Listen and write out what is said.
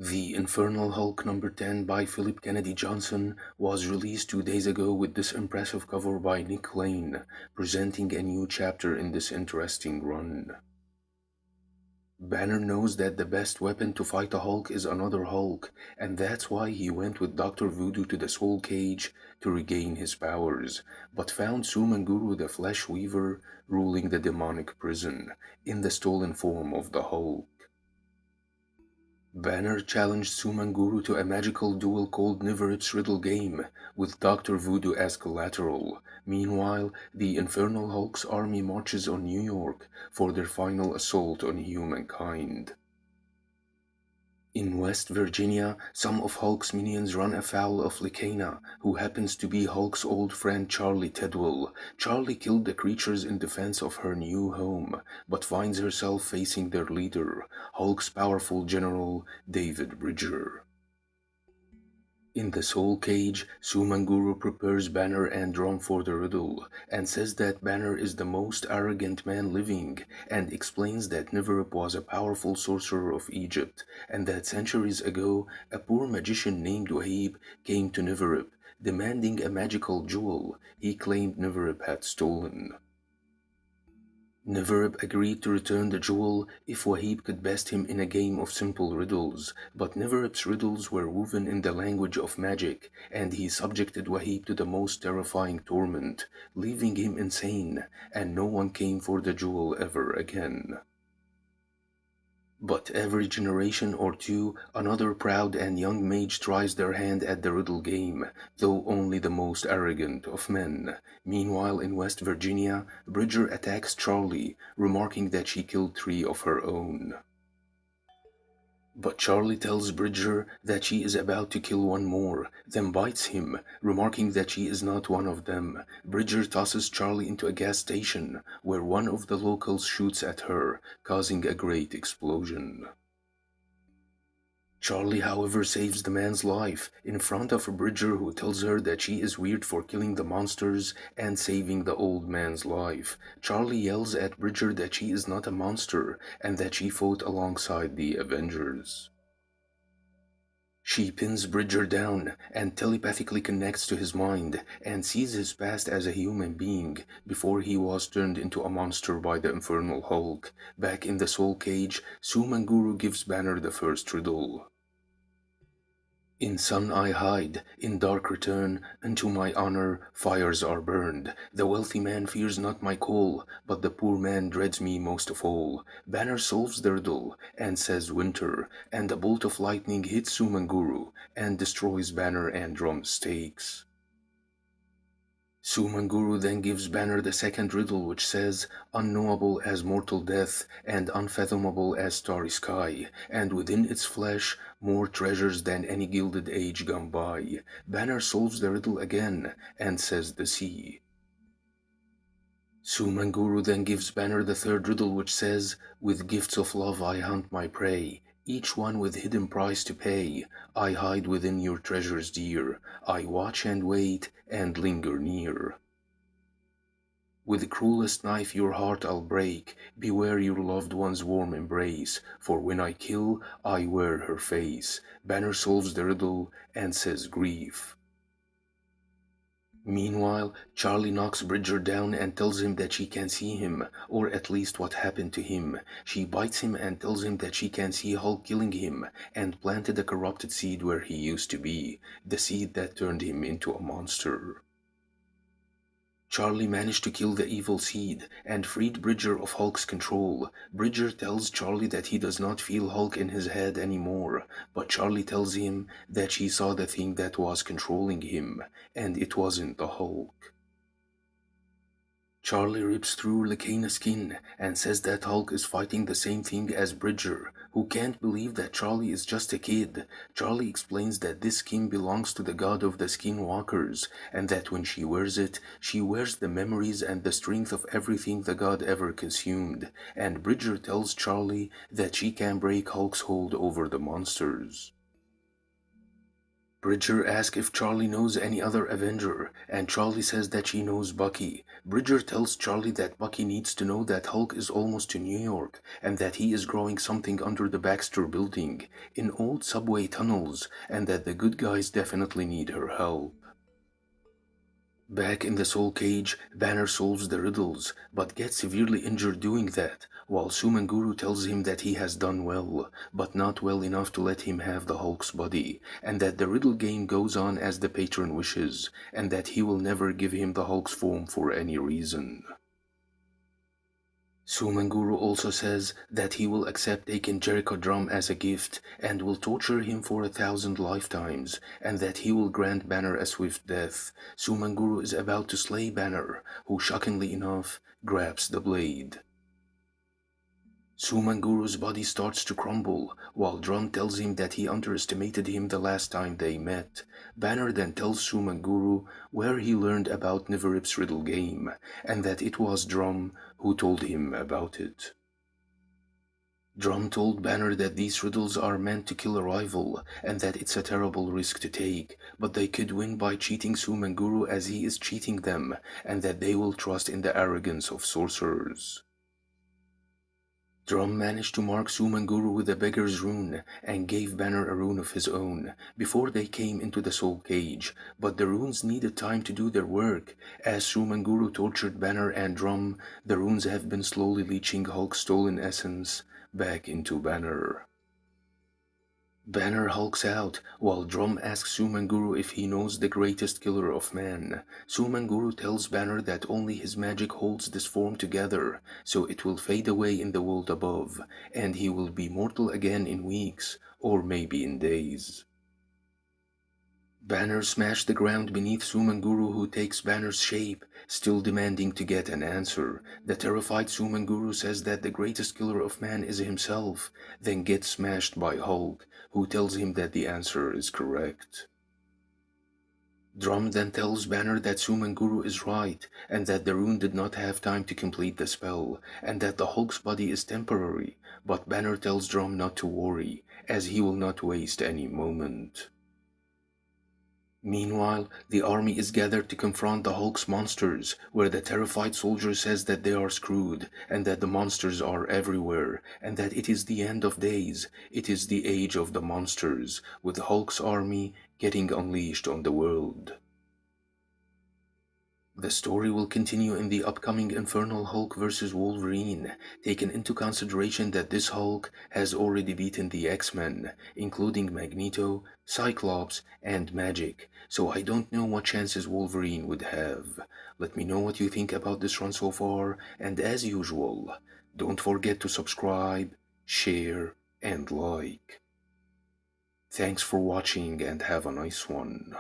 The Infernal Hulk number 10 by Philip Kennedy Johnson was released 2 days ago with this impressive cover by Nick Lane, presenting a new chapter in this interesting run. Banner knows that the best weapon to fight a Hulk is another Hulk, and that's why he went with Dr. Voodoo to the Soul Cage to regain his powers, but found Sumanguru the Flesh Weaver ruling the demonic prison, in the stolen form of the Hulk. Banner challenged Sumanguru to a magical duel called Niverip's Riddle game, with Dr. Voodoo as collateral. Meanwhile, the Infernal Hulk's army marches on New York for their final assault on humankind. In West Virginia, some of Hulk's minions run afoul of Lycaena, who happens to be Hulk's old friend Charlie Tidwell. Charlie killed the creatures in defense of her new home, but finds herself facing their leader, Hulk's powerful general, David Bridger. In the Soul Cage, Sumanguru prepares Banner and Drum for the riddle, and says that Banner is the most arrogant man living, and explains that Niverip was a powerful sorcerer of Egypt, and that centuries ago, a poor magician named Wahib came to Niverip, demanding a magical jewel he claimed Niverip had stolen. Niverip agreed to return the jewel if Wahib could best him in a game of simple riddles, but Niverip's riddles were woven in the language of magic, and he subjected Wahib to the most terrifying torment, leaving him insane, and no one came for the jewel ever again. But every generation or two, another proud and young mage tries their hand at the riddle game, though only the most arrogant of men. Meanwhile, in West Virginia, Bridger attacks Charlie, remarking that she killed 3 of her own. But Charlie tells Bridger that she is about to kill one more, then bites him, remarking that she is not one of them. Bridger tosses Charlie into a gas station, where one of the locals shoots at her, causing a great explosion. Charlie, however, saves the man's life in front of Bridger, who tells her that she is weird for killing the monsters and saving the old man's life. Charlie yells at Bridger that she is not a monster and that she fought alongside the Avengers. She pins Bridger down and telepathically connects to his mind and sees his past as a human being before he was turned into a monster by the Infernal Hulk. Back in the Soul Cage, Sumanguru gives Banner the first riddle. In sun I hide, in dark return, unto my honor fires are burned. The wealthy man fears not my call, but the poor man dreads me most of all. Banner solves the riddle, and says winter, and a bolt of lightning hits Sumanguru, and destroys Banner and Drum's stakes. Sumanguru then gives Banner the second riddle, which says, unknowable as mortal death and unfathomable as starry sky, and within its flesh more treasures than any gilded age gone by. Banner solves the riddle again and says the sea. Sumanguru then gives Banner the third riddle, which says, with gifts of love I hunt my prey, each one with hidden price to pay. I hide within your treasures dear, I watch and wait and linger near. With the cruelest knife your heart I'll break, beware your loved one's warm embrace, for when I kill, I wear her face. Banner solves the riddle and says grief. Meanwhile, Charlie knocks Bridger down and tells him that she can see him, or at least what happened to him. She bites him and tells him that she can see Hulk killing him, and planted a corrupted seed where he used to be, the seed that turned him into a monster. Charlie managed to kill the evil seed and freed Bridger of Hulk's control. Bridger tells Charlie that he does not feel Hulk in his head anymore, but Charlie tells him that she saw the thing that was controlling him, and it wasn't the Hulk. Charlie rips through Lycaena's skin and says that Hulk is fighting the same thing as Bridger, who can't believe that Charlie is just a kid. Charlie explains that this skin belongs to the god of the skinwalkers, and that when she wears it, she wears the memories and the strength of everything the god ever consumed. And Bridger tells Charlie that she can break Hulk's hold over the monsters. Bridger asks if Charlie knows any other Avenger, and Charlie says that she knows Bucky. Bridger tells Charlie that Bucky needs to know that Hulk is almost to New York, and that he is growing something under the Baxter building, in old subway tunnels, and that the good guys definitely need her help. Back in the Soul Cage, Banner solves the riddles, but gets severely injured doing that, while Sumanguru tells him that he has done well, but not well enough to let him have the Hulk's body, and that the riddle game goes on as the patron wishes, and that he will never give him the Hulk's form for any reason. Sumanguru also says that he will accept taking Jericho Drum as a gift and will torture him for 1,000 lifetimes, and that he will grant Banner a swift death. Sumanguru is about to slay Banner, who shockingly enough grabs the blade. Sumanguru's body starts to crumble, while Drum tells him that he underestimated him the last time they met. Banner then tells Sumanguru where he learned about Niverip's riddle game, and that it was Drum who told him about it. Drum told Banner that these riddles are meant to kill a rival, and that it's a terrible risk to take, but they could win by cheating Sumanguru as he is cheating them, and that they will trust in the arrogance of sorcerers. Drum managed to mark Sumanguru with a beggar's rune and gave Banner a rune of his own before they came into the Soul Cage, but the runes needed time to do their work. As Sumanguru tortured Banner and Drum, the runes have been slowly leaching Hulk's stolen essence back into Banner. Banner hulks out, while Drum asks Sumanguru if he knows the greatest killer of man. Sumanguru tells Banner that only his magic holds this form together, so it will fade away in the world above, and he will be mortal again in weeks, or maybe in days. Banner smashed the ground beneath Sumanguru, who takes Banner's shape, still demanding to get an answer. The terrified Sumanguru says that the greatest killer of man is himself, then gets smashed by Hulk, who tells him that the answer is correct. Drum then tells Banner that Sumanguru is right, and that the rune did not have time to complete the spell, and that the Hulk's body is temporary, but Banner tells Drum not to worry, as he will not waste any moment. Meanwhile, the army is gathered to confront the Hulk's monsters, where the terrified soldier says that they are screwed, and that the monsters are everywhere, and that it is the end of days, it is the age of the monsters, with Hulk's army getting unleashed on the world. The story will continue in the upcoming Infernal Hulk vs. Wolverine, taking into consideration that this Hulk has already beaten the X-Men, including Magneto, Cyclops, and Magic, so I don't know what chances Wolverine would have. Let me know what you think about this run so far, and as usual, don't forget to subscribe, share, and like. Thanks for watching and have a nice one.